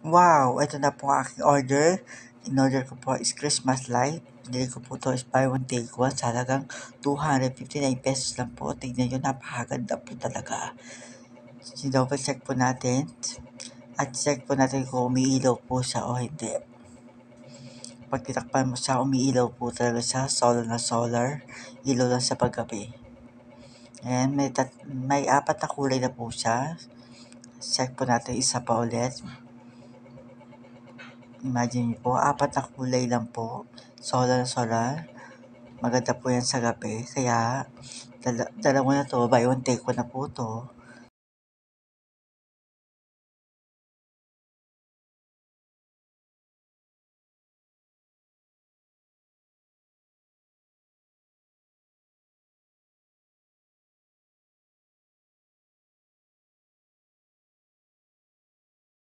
Wow! Ito na po ang aking order. In-order ko po is Christmas light. Binili ko po ito is buy one take one sa halagang 259 pesos lang po. Tignan nyo, napakaganda po talaga. Double check po natin. At check po natin kung umiilaw po siya o hindi. Pag tinakpan mo siya, umiilaw po talaga siya. Solar na solar. Ilaw lang sa paggabi. Ayan, may apat na kulay na po siya. Check po natin isa pa ulit. Imagine niyo po, apat na kulay lang po. Solar na solar. Maganda po yan sa gabi. Kaya, dalawa na to, buy one take one na po to.